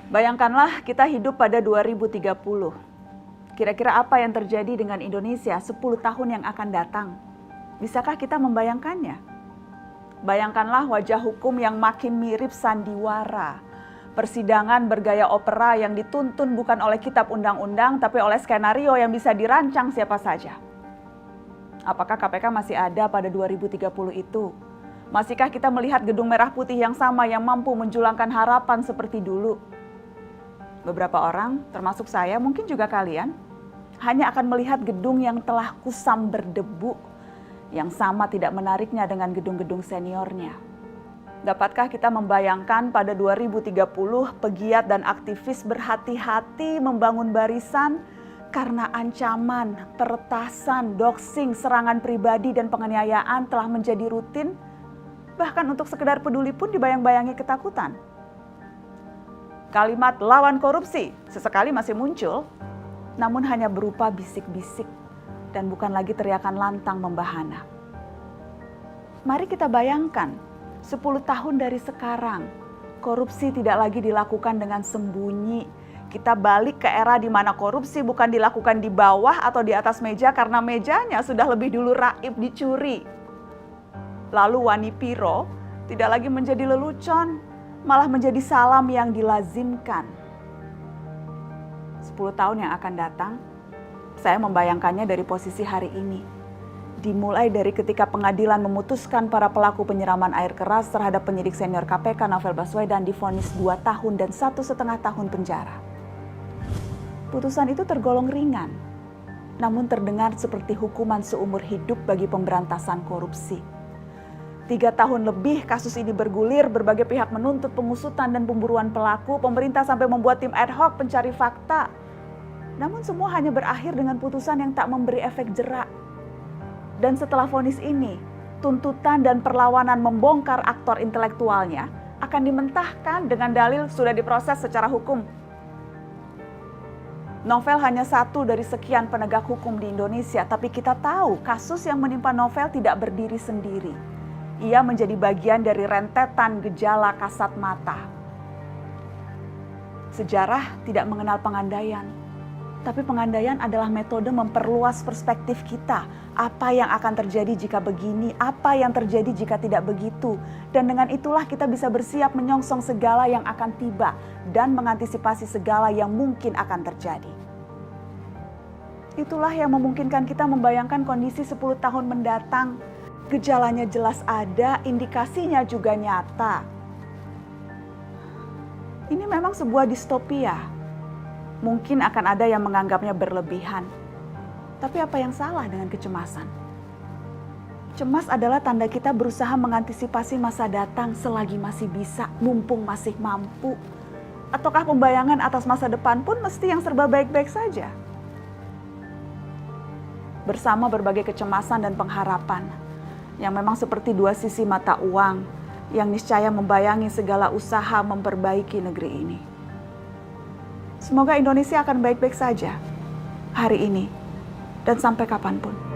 Bayangkanlah kita hidup pada 2030. Kira-kira apa yang terjadi dengan Indonesia 10 tahun yang akan datang? Bisakah kita membayangkannya? Bayangkanlah wajah hukum yang makin mirip sandiwara. Persidangan bergaya opera yang dituntun bukan oleh kitab undang-undang tapi oleh skenario yang bisa dirancang siapa saja. Apakah KPK masih ada pada 2030 itu? Masihkah kita melihat gedung merah putih yang sama yang mampu menjulangkan harapan seperti dulu? Beberapa orang, termasuk saya, mungkin juga kalian, hanya akan melihat gedung yang telah kusam berdebu, yang sama tidak menariknya dengan gedung-gedung seniornya. Dapatkah kita membayangkan pada 2030 pegiat dan aktivis berhati-hati membangun barisan karena ancaman, peretasan, doxing, serangan pribadi dan penganiayaan telah menjadi rutin? Bahkan untuk sekedar peduli pun dibayang-bayangi ketakutan. Kalimat lawan korupsi sesekali masih muncul, namun hanya berupa bisik-bisik dan bukan lagi teriakan lantang membahana. Mari kita bayangkan, 10 tahun dari sekarang, korupsi tidak lagi dilakukan dengan sembunyi. Kita balik ke era di mana korupsi bukan dilakukan di bawah atau di atas meja karena mejanya sudah lebih dulu raib dicuri. Lalu Wani Piro tidak lagi menjadi lelucon, malah menjadi salam yang dilazimkan. 10 tahun yang akan datang, saya membayangkannya dari posisi hari ini. Dimulai dari ketika pengadilan memutuskan para pelaku penyiraman air keras terhadap penyidik senior KPK Novel Baswedan divonis 2 tahun dan 1,5 tahun penjara. Putusan itu tergolong ringan, namun terdengar seperti hukuman seumur hidup bagi pemberantasan korupsi. 3 tahun lebih kasus ini bergulir, berbagai pihak menuntut pengusutan dan pemburuan pelaku, pemerintah sampai membuat tim ad hoc pencari fakta. Namun semua hanya berakhir dengan putusan yang tak memberi efek jerak. Dan setelah vonis ini, tuntutan dan perlawanan membongkar aktor intelektualnya akan dimentahkan dengan dalil sudah diproses secara hukum. Novel hanya satu dari sekian penegak hukum di Indonesia, tapi kita tahu kasus yang menimpa Novel tidak berdiri sendiri. Ia menjadi bagian dari rentetan gejala kasat mata. Sejarah tidak mengenal pengandaian, tapi pengandaian adalah metode memperluas perspektif kita. Apa yang akan terjadi jika begini, apa yang terjadi jika tidak begitu. Dan dengan itulah kita bisa bersiap menyongsong segala yang akan tiba dan mengantisipasi segala yang mungkin akan terjadi. Itulah yang memungkinkan kita membayangkan kondisi 10 tahun mendatang. Gejalanya jelas ada, indikasinya juga nyata. Ini memang sebuah distopia. Mungkin akan ada yang menganggapnya berlebihan. Tapi apa yang salah dengan kecemasan? Cemas adalah tanda kita berusaha mengantisipasi masa datang selagi masih bisa, mumpung masih mampu. Ataukah pembayangan atas masa depan pun mesti yang serba baik-baik saja? Bersama berbagai kecemasan dan pengharapan, yang memang seperti dua sisi mata uang, yang niscaya membayangi segala usaha memperbaiki negeri ini. Semoga Indonesia akan baik-baik saja hari ini dan sampai kapanpun.